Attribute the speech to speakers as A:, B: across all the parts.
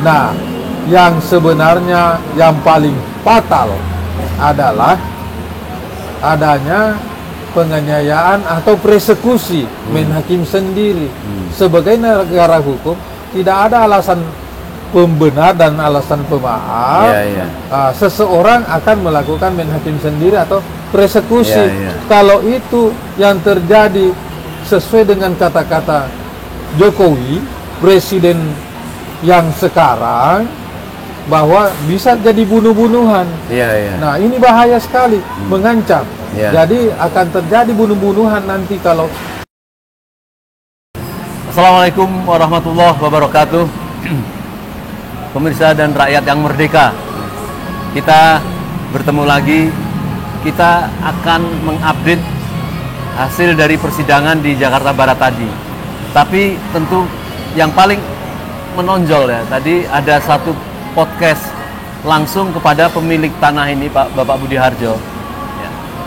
A: Nah, yang sebenarnya yang paling fatal adalah adanya penganiayaan atau persekusi Menhakim sendiri. Sebagai negara hukum, tidak ada alasan pembenar dan alasan pemaaf. Seseorang akan melakukan Menhakim sendiri atau persekusi. Kalau itu yang terjadi sesuai dengan kata-kata Jokowi, presiden yang sekarang, bahwa bisa jadi bunuh-bunuhan. Nah, ini bahaya sekali, mengancam. Jadi akan terjadi bunuh-bunuhan nanti kalau.
B: Assalamualaikum warahmatullahi wabarakatuh. Pemirsa dan rakyat yang merdeka, kita bertemu lagi. Kita akan mengupdate hasil dari persidangan di Jakarta Barat tadi. Tapi tentu yang paling menonjol ya, tadi ada satu podcast langsung kepada pemilik tanah ini, Bapak Budi Harjo.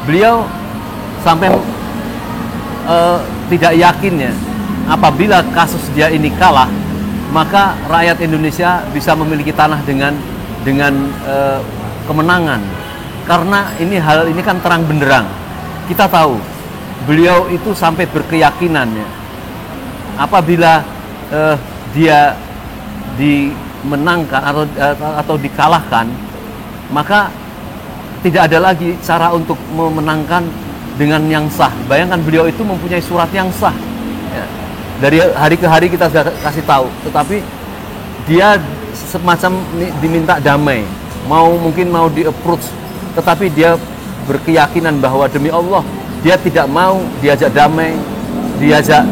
B: Beliau sampai tidak yakin ya, apabila kasus dia ini kalah, maka rakyat Indonesia bisa memiliki tanah dengan kemenangan. Karena hal ini kan terang benderang. Kita tahu beliau itu sampai berkeyakinan ya, apabila dia dimenangkan atau dikalahkan, maka tidak ada lagi cara untuk memenangkan dengan yang sah. Bayangkan, beliau itu mempunyai surat yang sah ya. Dari hari ke hari kita sudah kasih tahu, tetapi dia semacam diminta damai, mungkin mau di-approach, tetapi dia berkeyakinan bahwa demi Allah dia tidak mau diajak damai, diajak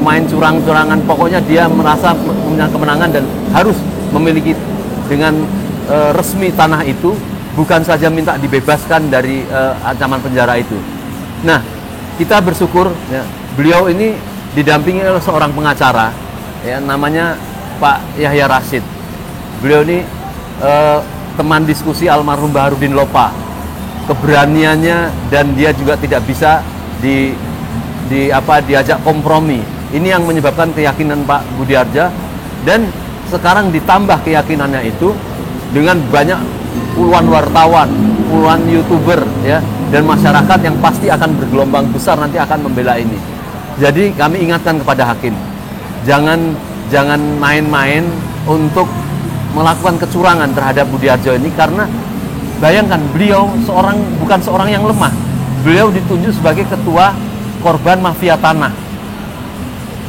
B: main curang-curangan. Pokoknya dia merasa punya kemenangan dan harus memiliki dengan resmi tanah itu, bukan saja minta dibebaskan dari ancaman penjara itu. Nah, kita bersyukur ya, beliau ini didampingi oleh seorang pengacara ya, namanya Pak Yahya Rashid. Beliau ini teman diskusi almarhum Baharudin Lopa. Keberaniannya, dan dia juga tidak bisa diajak kompromi. Ini yang menyebabkan keyakinan Pak Budi Harjo, dan sekarang ditambah keyakinannya itu dengan banyak puluhan wartawan, puluhan YouTuber ya, dan masyarakat yang pasti akan bergelombang besar nanti akan membela ini. Jadi kami ingatkan kepada hakim, jangan main-main untuk melakukan kecurangan terhadap Budi Harjo ini, karena bayangkan, beliau bukan seorang yang lemah. Beliau ditunjuk sebagai ketua korban mafia tanah,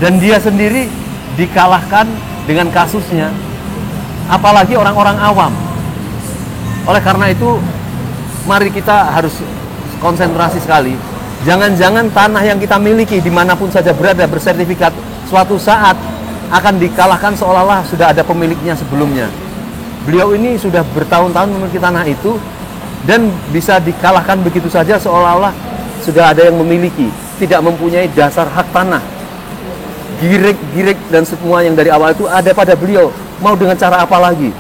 B: dan dia sendiri dikalahkan dengan kasusnya, apalagi orang-orang awam. Oleh karena itu, mari kita harus konsentrasi sekali. Jangan-jangan tanah yang kita miliki dimanapun saja berada bersertifikat, suatu saat akan dikalahkan seolah-olah sudah ada pemiliknya sebelumnya. Beliau ini sudah bertahun-tahun memiliki tanah itu, dan bisa dikalahkan begitu saja seolah-olah sudah ada yang memiliki, tidak mempunyai dasar hak tanah. Girik dan semua yang dari awal itu ada pada beliau. Mau dengan cara apa lagi?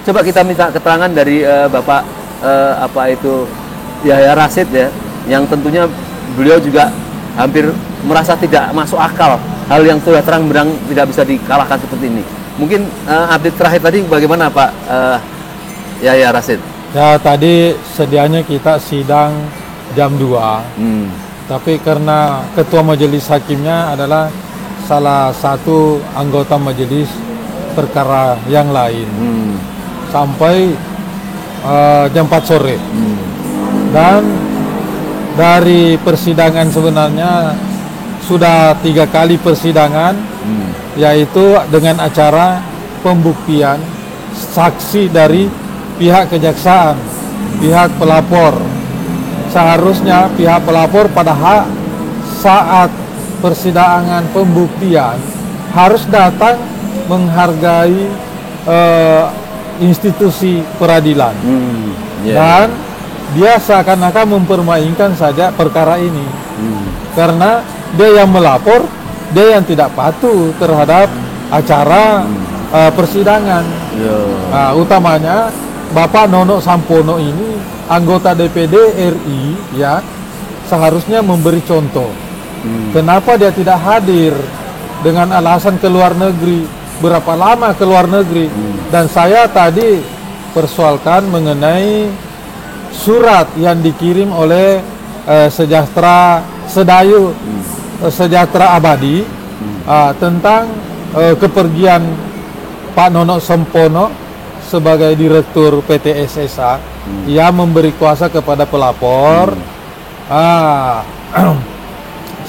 B: Coba kita minta keterangan dari Bapak Yahya Rashid ya, yang tentunya beliau juga hampir merasa tidak masuk akal hal yang sudah terang-benderang tidak bisa dikalahkan seperti ini. Mungkin update terakhir tadi bagaimana Pak Yahya Rashid?
A: Ya, tadi sedianya kita sidang jam 2. Tapi karena ketua majelis hakimnya adalah salah satu anggota majelis perkara yang lain, sampai jam 4 sore. Dan dari persidangan sebenarnya sudah 3 kali persidangan, yaitu dengan acara pembuktian saksi dari pihak kejaksaan, pihak pelapor. Seharusnya pihak pelapor pada saat persidangan pembuktian harus datang menghargai institusi peradilan. Dan dia seakan-akan mempermainkan saja perkara ini. Karena dia yang melapor, dia yang tidak patuh terhadap acara persidangan. Utamanya Bapak Nono Sampono ini, anggota DPD RI ya, seharusnya memberi contoh. Kenapa dia tidak hadir dengan alasan ke luar negeri? berapa lama ke luar negeri. Dan saya tadi persoalkan mengenai surat yang dikirim oleh Sejahtera Abadi tentang kepergian Pak Nono Sempono sebagai direktur PT SSA yang memberi kuasa kepada pelapor.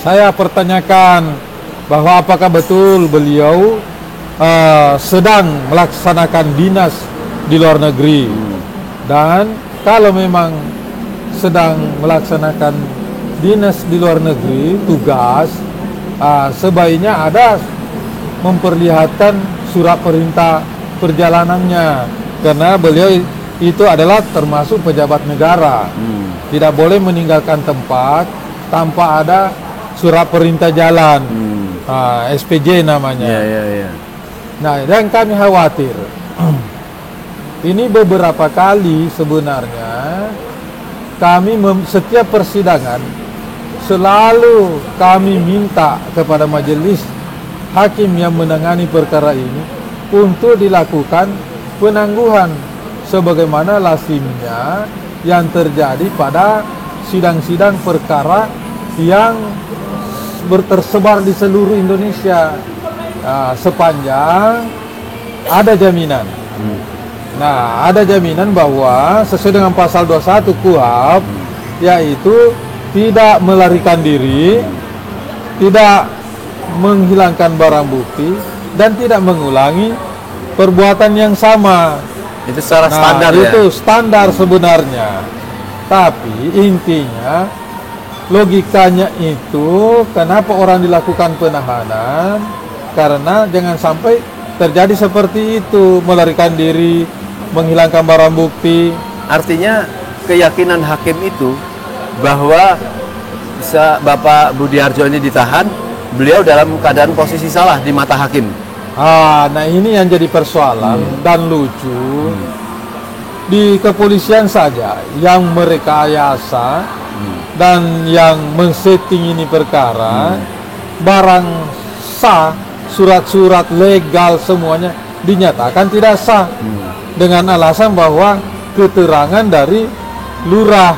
A: Saya pertanyakan bahwa apakah betul beliau sedang melaksanakan dinas di luar negeri, dan kalau memang sedang melaksanakan dinas di luar negeri, tugas, sebaiknya ada memperlihatkan surat perintah perjalanannya, karena beliau itu adalah termasuk pejabat negara. Tidak boleh meninggalkan tempat tanpa ada surat perintah jalan, SPJ namanya. Nah, dan kami khawatir ini beberapa kali sebenarnya kami setiap persidangan selalu kami minta kepada majelis hakim yang menangani perkara ini untuk dilakukan penangguhan sebagaimana lazimnya yang terjadi pada sidang-sidang perkara yang tersebar di seluruh Indonesia, sepanjang ada jaminan. Nah, ada jaminan bahwa sesuai dengan pasal 21 KUHP, yaitu tidak melarikan diri, tidak menghilangkan barang bukti, dan tidak mengulangi perbuatan yang sama.
B: Itu secara standar
A: itu standar sebenarnya. Tapi intinya, logikanya itu kenapa orang dilakukan penahanan? Karena jangan sampai terjadi seperti itu, melarikan diri, menghilangkan barang bukti.
B: Artinya keyakinan hakim itu bahwa Bapak Budiharjo ini ditahan, beliau dalam keadaan posisi salah di mata hakim.
A: Nah ini yang jadi persoalan dan lucu. Di kepolisian saja yang merekayasa dan yang men-setting ini perkara, barang sah, surat-surat legal semuanya dinyatakan tidak sah dengan alasan bahwa keterangan dari lurah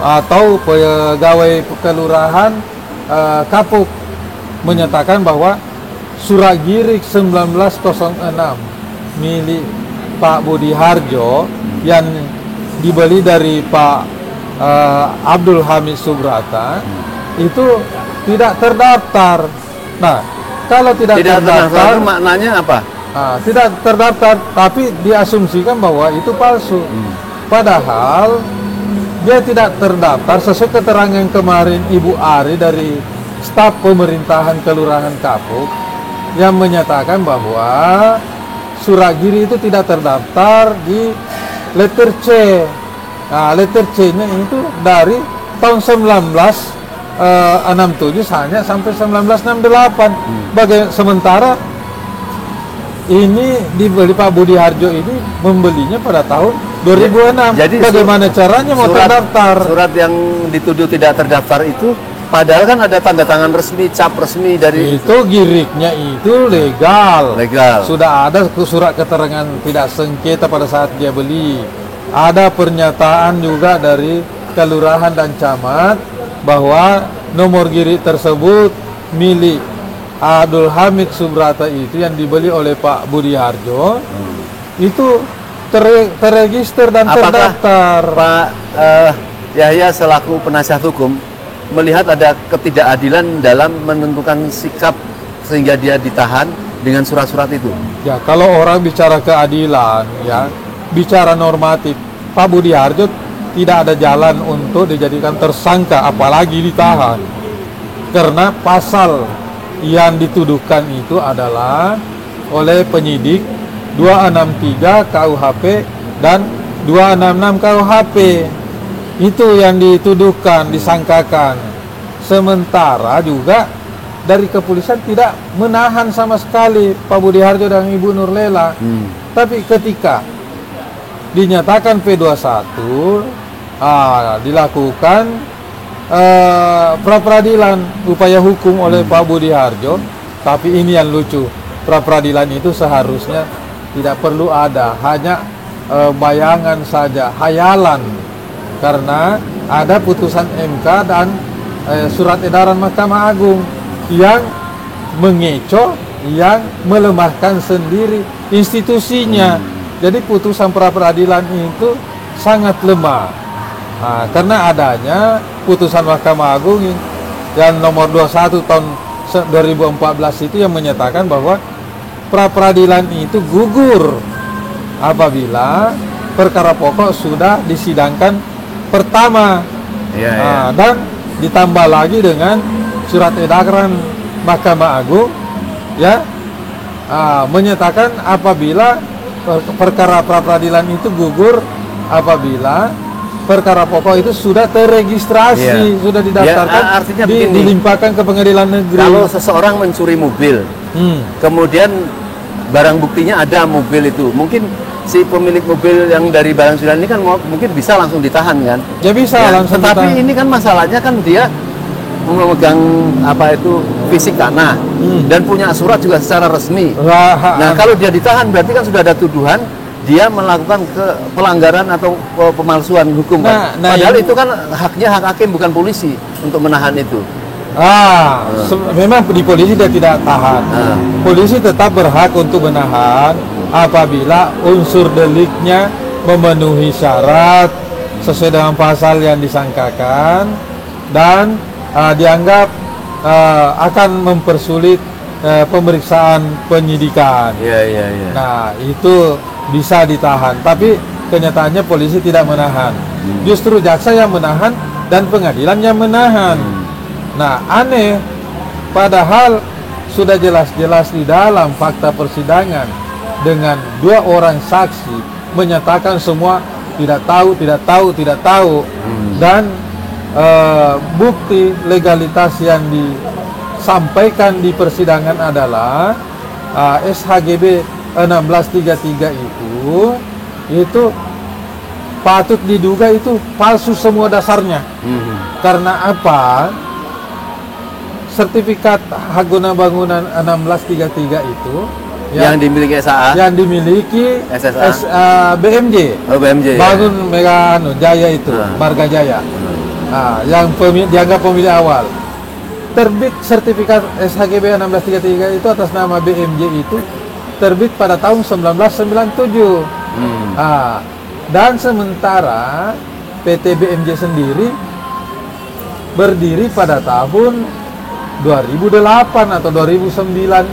A: atau pegawai kelurahan Kapuk menyatakan bahwa surat girik 1906 milik Pak Budiharjo yang dibeli dari Pak Abdul Hamid Subrata itu tidak terdaftar. Nah, kalau tidak terdaftar
B: maknanya apa?
A: Tidak terdaftar, tapi diasumsikan bahwa itu palsu. Padahal dia tidak terdaftar sesuai keterangan kemarin Ibu Ari dari staf pemerintahan Kelurahan Kapuk yang menyatakan bahwa surat giri itu tidak terdaftar di letter C. Nah, letter C-nya itu dari tahun 1967 hanya sampai 1968. Sementara ini dibeli Pak Budiharjo ini membelinya pada tahun 2006.
B: Jadi
A: bagaimana caranya mau terdaftar?
B: Surat yang dituduh tidak terdaftar itu padahal kan ada tanda tangan resmi, cap resmi dari
A: itu giriknya itu legal.
B: Legal.
A: Sudah ada surat keterangan tidak sengketa pada saat dia beli. Ada pernyataan juga dari kelurahan dan camat bahwa nomor girik tersebut milik Abdul Hamid Subrata itu yang dibeli oleh Pak Budiharjo itu terregister dan terdaftar.
B: Pak Yahya selaku penasihat hukum melihat ada ketidakadilan dalam menentukan sikap sehingga dia ditahan dengan surat-surat itu.
A: Ya, kalau orang bicara keadilan, ya, bicara normatif, Pak Budiharjo tidak ada jalan untuk dijadikan tersangka, apalagi ditahan. Karena pasal yang dituduhkan itu adalah oleh penyidik 263 KUHP dan 266 KUHP. Itu yang dituduhkan, disangkakan. Sementara juga dari kepolisian tidak menahan sama sekali Pak Budiharjo dan Ibu Nurlela. Tapi ketika dinyatakan P21, dilakukan pra-peradilan upaya hukum oleh Pak Budiharjo. Tapi ini yang lucu, pra peradilan itu seharusnya tidak perlu ada, hanya bayangan saja, hayalan, karena ada putusan MK dan surat edaran Mahkamah Agung yang mengecoh, yang melemahkan sendiri institusinya. Jadi putusan pra peradilan itu sangat lemah. Nah, karena adanya putusan Mahkamah Agung yang nomor 21 tahun 2014 itu yang menyatakan bahwa pra peradilan itu gugur apabila perkara pokok sudah disidangkan pertama. Dan ditambah lagi dengan surat edaran Mahkamah Agung ya, menyatakan apabila perkara pra peradilan itu gugur apabila perkara pokok itu sudah terregistrasi, sudah didaftarkan,
B: artinya
A: dilimpahkan ke pengadilan negeri.
B: Kalau seseorang mencuri mobil, kemudian barang buktinya ada mobil itu, mungkin si pemilik mobil yang dari barang curian ini kan mungkin bisa langsung ditahan kan?
A: Ya bisa langsung
B: tetapi
A: ditahan.
B: Ini kan masalahnya kan dia memegang apa itu fisik tanah dan punya surat juga secara resmi. Nah, kalau dia ditahan berarti kan sudah ada tuduhan dia melakukan pelanggaran atau pemalsuan hukum. Padahal itu kan haknya hak hakim, bukan polisi untuk menahan itu.
A: Memang di polisi dia tidak tahan. Polisi tetap berhak untuk menahan apabila unsur deliknya memenuhi syarat sesuai dengan pasal yang disangkakan dan dianggap akan mempersulit pemeriksaan penyidikan. Nah, itu bisa ditahan, tapi kenyataannya polisi tidak menahan. Justru jaksa yang menahan dan pengadilan yang menahan. Nah, aneh, padahal sudah jelas-jelas di dalam fakta persidangan dengan 2 orang saksi menyatakan semua tidak tahu, dan bukti legalitas yang disampaikan di persidangan adalah SHGB 1633 itu patut diduga itu palsu semua dasarnya. Karena apa? Sertifikat hak guna bangunan 1633 itu
B: yang dimiliki SAA,
A: yang dimiliki
B: SSA,
A: BMJ, Bangun Mega Jaya itu, Marga Jaya, yang dianggap pemilik awal. Terbit sertifikat SHGB 1633 itu atas nama BMJ itu terbit pada tahun 1997. Dan sementara PT BMJ sendiri berdiri pada tahun 2008 atau 2009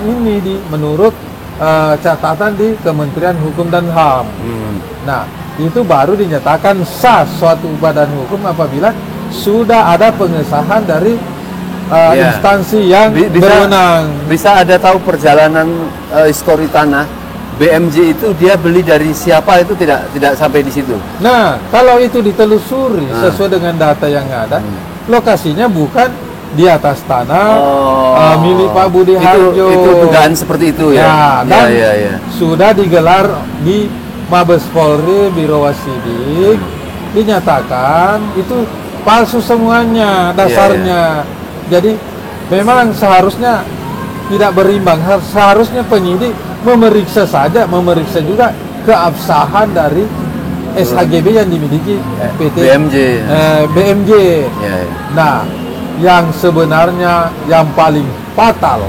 A: ini menurut catatan di Kementerian Hukum dan HAM. Nah, itu baru dinyatakan sah suatu badan hukum apabila sudah ada pengesahan dari instansi yang berwenang.
B: Bisa ada tahu perjalanan histori tanah BMJ itu dia beli dari siapa, itu tidak sampai di situ.
A: Nah, kalau itu ditelusuri sesuai dengan data yang ada, lokasinya bukan di atas tanah milik Pak Budi Harjo.
B: Itu dugaan seperti itu ya.
A: Dan sudah digelar di Mabes Polri, Biro Wasidik, dinyatakan itu palsu semuanya dasarnya. Jadi memang seharusnya tidak berimbang. Seharusnya penyidik memeriksa juga keabsahan dari SHGB yang dimiliki PT BMJ. Nah, yang sebenarnya yang paling fatal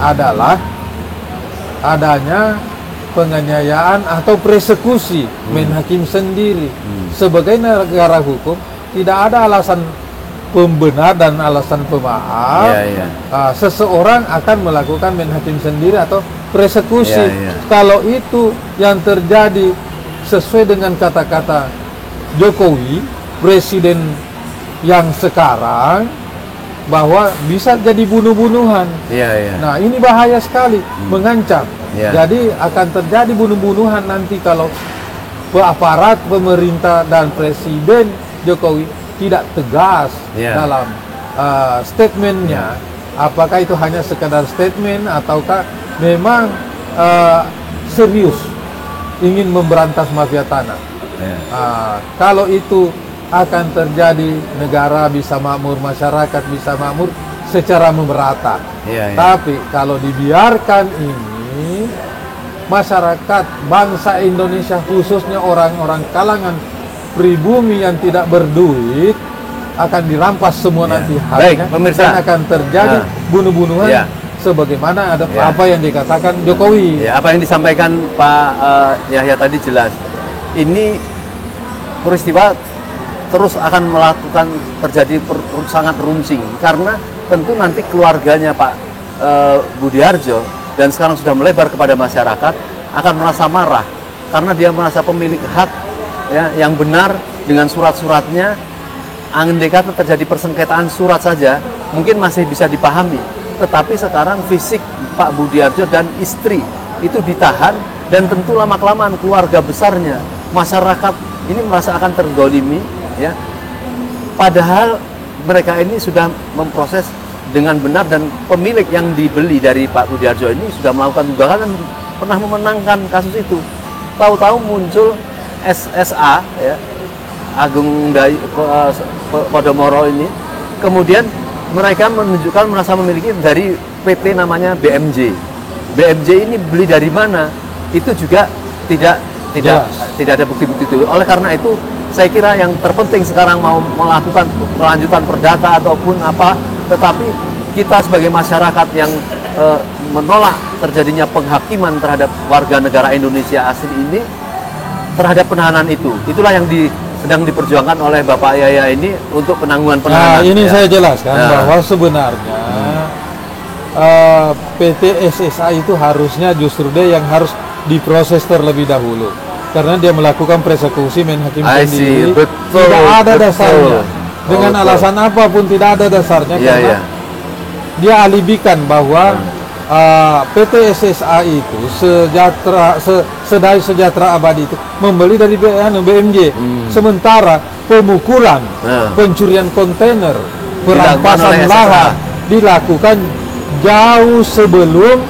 A: adalah adanya penganiayaan atau persekusi Menhakim sendiri. Sebagai negara hukum tidak ada alasan pembenar dan alasan pemaaf. Seseorang akan melakukan Menhakim sendiri atau persekusi. Kalau itu yang terjadi sesuai dengan kata-kata Jokowi, presiden yang sekarang, bahwa bisa jadi bunuh-bunuhan. Nah, ini bahaya sekali, mengancam. Jadi akan terjadi bunuh-bunuhan nanti kalau aparat pemerintah dan Presiden Jokowi tidak tegas dalam statementnya. Apakah itu hanya sekadar statement ataukah memang serius ingin memberantas mafia tanah? Kalau itu akan terjadi, negara bisa makmur, masyarakat bisa makmur secara merata. Tapi kalau dibiarkan ini masyarakat bangsa Indonesia, khususnya orang-orang kalangan pribumi yang tidak berduit, akan dirampas semua nanti
B: Baik,
A: haknya,
B: pemirsa.
A: dan akan terjadi bunuh-bunuhan
B: Ya.
A: sebagaimana ada
B: Ya.
A: apa yang dikatakan Jokowi.
B: Ya, apa yang disampaikan Pak Yahya tadi jelas. Ini peristiwa terus akan melakukan terjadi sangat runcing karena tentu nanti keluarganya Pak Budiharjo dan sekarang sudah melebar kepada masyarakat akan merasa marah karena dia merasa pemilik hak ya yang benar dengan surat-suratnya. Andai kata terjadi persengketaan surat saja mungkin masih bisa dipahami, tetapi sekarang fisik Pak Budiharjo dan istri itu ditahan dan tentu lama-kelamaan keluarga besarnya, masyarakat ini merasa akan tergolimi ya. Padahal mereka ini sudah memproses dengan benar dan pemilik yang dibeli dari Pak Budiharjo ini sudah melakukan gugatan dan pernah memenangkan kasus itu. Tahu-tahu muncul SSA ya, Agung Podomoro ini, kemudian mereka menunjukkan merasa memiliki dari PT namanya BMJ. BMJ ini beli dari mana? Itu juga tidak ada bukti-bukti itu. Oleh karena itu, saya kira yang terpenting sekarang mau melakukan kelanjutan perdata ataupun apa, tetapi kita sebagai masyarakat yang menolak terjadinya penghakiman terhadap warga negara Indonesia asli ini terhadap penahanan itu. Itulah yang sedang diperjuangkan oleh Bapak Yahya ini untuk penangguhan penahanan.
A: Nah, ini
B: ya.
A: saya jelaskan bahwa sebenarnya PT SSA itu harusnya justru dia yang harus diproses terlebih dahulu karena dia melakukan persekusi main hakim sendiri.
B: Betul,
A: tidak ada
B: betul.
A: dasarnya dengan
B: Betul.
A: alasan apapun, tidak ada dasarnya karena dia alibikan bahwa PT SSA itu Sedai Sejahtera Abadi itu membeli dari BMJ, sementara pemukulan, pencurian kontainer, perampasan lahan dilakukan jauh sebelum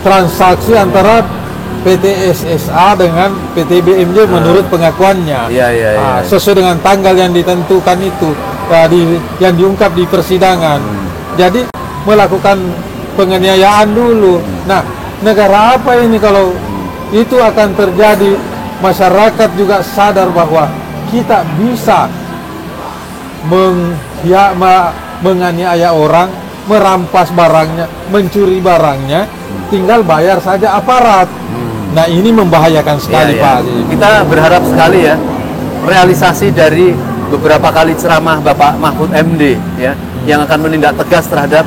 A: transaksi antara PT SSA dengan PT BMJ menurut pengakuannya. Sesuai dengan tanggal yang ditentukan itu, yang diungkap di persidangan. Jadi melakukan penganiayaan dulu. Nah, negara apa ini kalau itu akan terjadi? Masyarakat juga sadar bahwa kita bisa menganiaya orang, merampas barangnya, mencuri barangnya, tinggal bayar saja aparat. Nah, ini membahayakan sekali, Pak.
B: Kita berharap sekali ya realisasi dari beberapa kali ceramah Bapak Mahfud MD ya, yang akan menindak tegas terhadap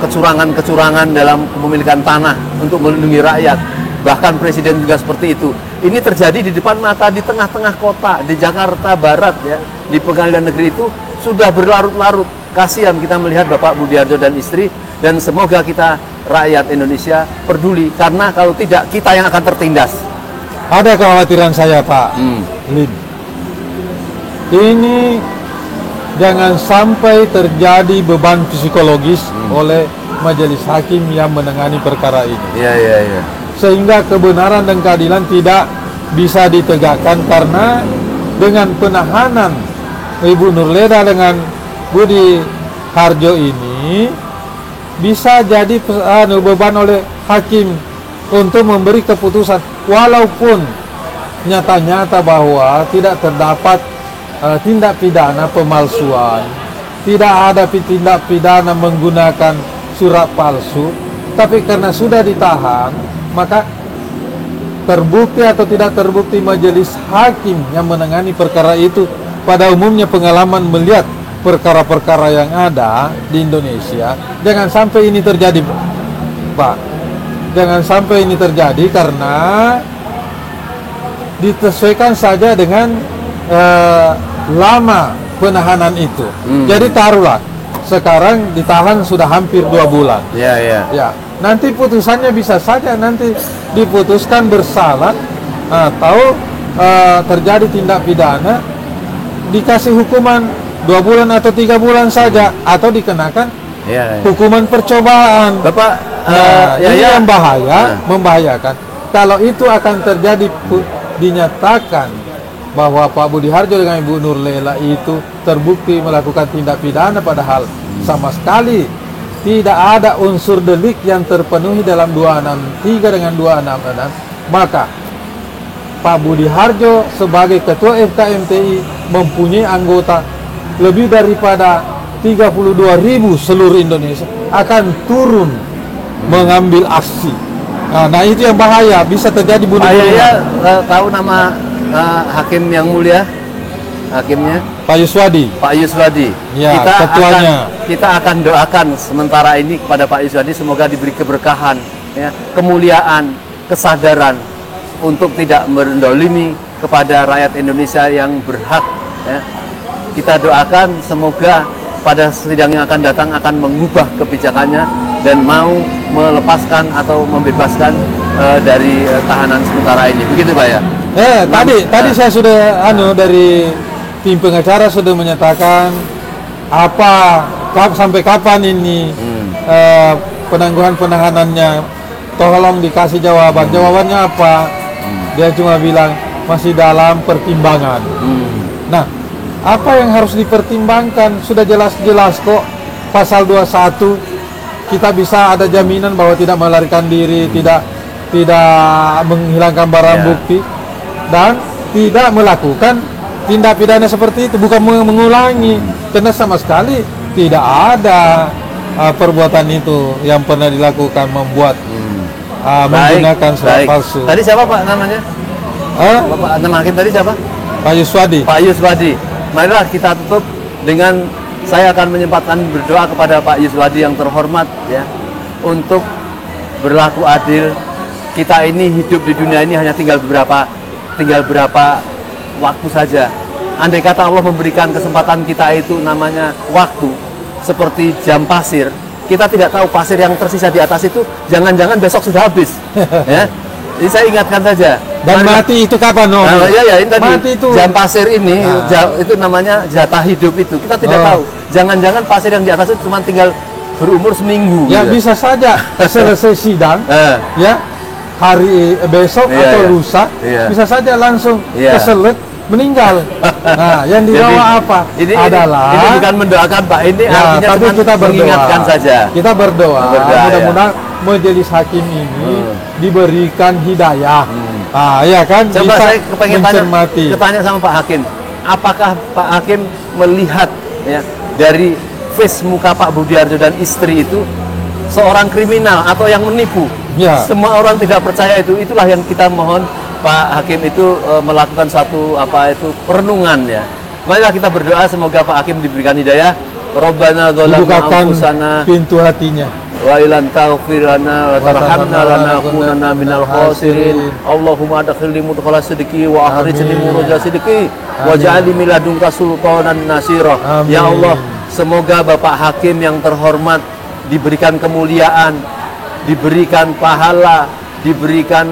B: kecurangan-kecurangan dalam kepemilikan tanah untuk melindungi rakyat. Bahkan Presiden juga seperti itu. Ini terjadi di depan mata, di tengah-tengah kota, di Jakarta Barat ya, di pengadilan negeri itu sudah berlarut-larut. Kasihan kita melihat Bapak Budiharjo dan istri, dan semoga kita rakyat Indonesia peduli, karena kalau tidak kita yang akan tertindas.
A: Ada kekhawatiran saya, Pak Lin. Ini jangan sampai terjadi beban psikologis oleh majelis hakim yang menangani perkara ini. Sehingga kebenaran dan keadilan tidak bisa ditegakkan karena dengan penahanan Ibu Nurleda dengan Budi Harjo ini bisa jadi beban oleh hakim untuk memberi keputusan walaupun nyata-nyata bahwa tidak terdapat tindak pidana pemalsuan, tidak ada tindak pidana menggunakan surat palsu, tapi karena sudah ditahan, maka terbukti atau tidak terbukti majelis hakim yang menangani perkara itu pada umumnya pengalaman melihat perkara-perkara yang ada di Indonesia. Jangan sampai ini terjadi, Pak. Jangan sampai ini terjadi karena disesuaikan saja dengan lama penahanan itu. Jadi taruhlah sekarang ditahan sudah hampir 2 bulan. Ya, nanti putusannya bisa saja nanti diputuskan bersalah atau terjadi tindak pidana, dikasih hukuman 2 bulan atau 3 bulan saja, atau dikenakan hukuman percobaan.
B: Bapak,
A: ini yang membahayakan. Kalau itu akan terjadi, dinyatakan bahwa Pak Budi Harjo dengan Ibu Nurlela itu terbukti melakukan tindak pidana padahal sama sekali tidak ada unsur delik yang terpenuhi dalam 263 dengan 266, maka Pak Budi Harjo sebagai Ketua FKMTI mempunyai anggota lebih daripada 32.000 seluruh Indonesia akan turun mengambil aksi. Nah itu yang bahaya, bisa terjadi bunuh diri.
B: Tahu nama hakim yang mulia, hakimnya
A: Pak Yuswadi.
B: Pak Yuswadi.
A: Ya, ketuanya.
B: Kita akan doakan sementara ini kepada Pak Yuswadi, semoga diberi keberkahan, ya, kemuliaan, kesadaran untuk tidak mendolimi kepada rakyat Indonesia yang berhak. Ya. Kita doakan semoga pada sidang yang akan datang akan mengubah kebijakannya dan mau melepaskan atau membebaskan dari tahanan sementara ini. Begitu Pak ya?
A: Tadi saya sudah dari tim pengacara sudah menyatakan sampai kapan ini penangguhan penahanannya, tolong dikasih jawaban. Jawabannya apa? Dia cuma bilang masih dalam pertimbangan. Nah, apa yang harus dipertimbangkan sudah jelas-jelas kok, pasal 21 kita bisa ada jaminan bahwa tidak melarikan diri, tidak menghilangkan barang bukti, dan tidak melakukan tindak pidana seperti itu, bukan mengulangi, karena sama sekali tidak ada perbuatan itu yang pernah dilakukan, membuat menggunakan surat palsu.
B: Tadi siapa Pak namanya? Bapak nama hakim tadi siapa?
A: Pak Yuswadi.
B: Pak Yuswadi. Marilah kita tutup dengan saya akan menyempatkan berdoa kepada Pak Yuswadi yang terhormat, ya, untuk berlaku adil. Kita ini hidup di dunia ini hanya tinggal berapa waktu saja. Andai kata Allah memberikan kesempatan kita itu namanya waktu, seperti jam pasir, kita tidak tahu pasir yang tersisa di atas itu jangan-jangan besok sudah habis. Ya. Jadi saya ingatkan saja.
A: Dan mati itu kapan?
B: Ini tadi
A: mati itu.
B: Jam pasir ini itu namanya jatah hidup itu. Kita tidak tahu. Jangan-jangan pasir yang di atas itu cuma tinggal berumur seminggu.
A: Ya
B: gitu.
A: bisa saja selesai sidang, ya hari besok atau lusa, bisa saja langsung keselak meninggal. Nah, yang dibawa apa?
B: Ini bukan mendoakan Pak, ini artinya
A: tapi kita
B: mengingatkan saja.
A: Kita berdoa mudah-mudahan majelis hakim ini diberikan hidayah. Ya kan?
B: Coba
A: bisa
B: saya kepengen tanya sama Pak Hakim, apakah Pak Hakim melihat, ya, dari face muka Pak Budiarjo dan istri itu seorang kriminal atau yang menipu?
A: Ya.
B: Semua orang tidak percaya itu. Itulah yang kita mohon Pak Hakim itu melakukan satu perenungan, ya. Marilah kita berdoa semoga Pak Hakim diberikan hidayah. Rabbana dzalamna anfusana
A: pintu hatinya.
B: Wa ilan taghfir lana wa tarhamna lanakunanna minal khasirin. Allahumma adkhilni mudkhala sidqi wa akhrijni mukhraja sidqi waj'alni min ladunka sultanan nasira. Ya Allah, semoga Bapak Hakim yang terhormat diberikan kemuliaan, diberikan pahala, diberikan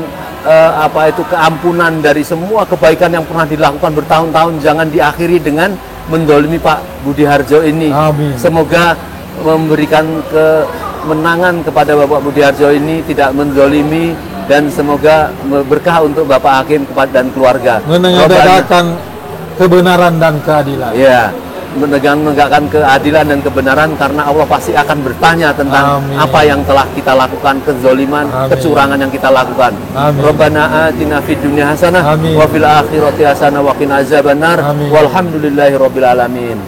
B: keampunan dari semua kebaikan yang pernah dilakukan bertahun-tahun. Jangan diakhiri dengan mendolimi Pak Budi Harjo ini.
A: Amin.
B: Semoga memberikan kemenangan kepada Bapak Budi Harjo ini, tidak mendolimi, dan semoga berkah untuk Bapak Hakim dan keluarga.
A: Menegakkan kebenaran dan keadilan.
B: Ya, menegakkan keadilan dan kebenaran, karena Allah pasti akan bertanya tentang apa yang telah kita lakukan, kezoliman, kecurangan yang kita lakukan. Rabbana atina fid dunya hasanah wa fil akhirati hasanah wa qina azabannar. Walhamdulillahirabbil alamin.